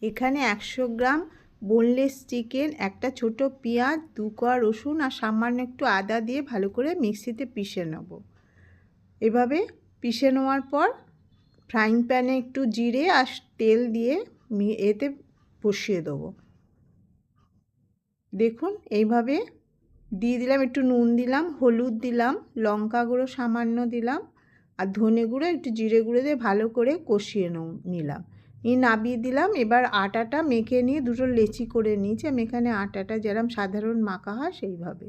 এখানে 100 গ্রাম boneless chicken, একটা ছোট পেঁয়াজ, 2 কোয়া রসুন আর সামান্য একটু আদা দিয়ে ভালো করে মিক্সিতে পিষে নেব। এভাবে পিষে নেওয়ার পর ফ্রাইং প্যানে একটু জিরে আর তেল দিয়ে এতে বসিয়ে দেবো। দেখুন এইভাবে দিয়ে দিলাম, একটু নুন দিলাম, হলুদ দিলাম, লঙ্কা গুঁড়ো সামান্য দিলাম আর ধনে গুঁড়ো একটু জিরে গুঁড়ো দিয়ে ভালো করে কষিয়ে নিলাম। নামিয়ে দিলাম। এবার আটাটা মেখে নিয়ে দুটো লেচি করে নিয়েছি আমি। এখানে আটাটা যেরকম সাধারণ মাখা হয় সেইভাবে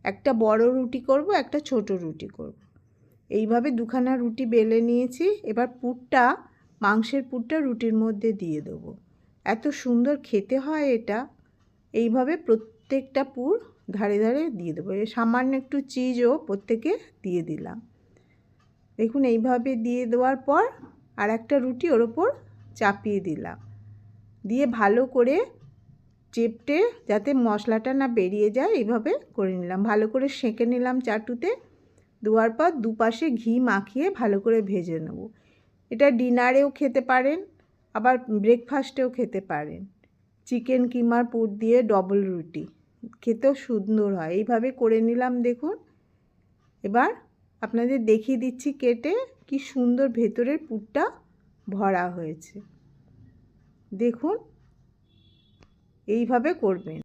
একটা বড় রুটি করব, একটা ছোট রুটি করব। এইভাবে দুখানা রুটি বেলে নিয়েছি। এবার পুরটা, মাংসের পুরটা রুটির মধ্যে দিয়ে দেবো। এত সুন্দর খেতে হয় এটা। এইভাবে প্রত্যেকটা পুর ধারে ধারে দিয়ে দেবো। সামান্য একটু চিজও প্রত্যেকে দিয়ে দিলাম। দেখুন এইভাবে দিয়ে দেওয়ার পর আর একটা রুটি ওর ওপর চাপিয়ে দিলাম, দিয়ে ভালো করে চেপটে যাতে মশলাটা না বেরিয়ে যায় এইভাবে করে নিলাম। ভালো করে সেঁকে নিলাম চাটুতে। দেওয়ার পর দুপাশে ঘি মাখিয়ে ভালো করে ভেজে নেব। এটা ডিনারেও খেতে পারেন, আবার ব্রেকফাস্টেও খেতে পারেন। চিকেন কিমার পুর দিয়ে ডবল রুটি খেতেও সুন্দর হয়। এইভাবে করে নিলাম। দেখুন এবার আপনাদের দেখিয়ে দিচ্ছি কেটে, কি সুন্দর ভেতরের পুরটা ভরা হয়েছে। দেখুন এইভাবে করবেন।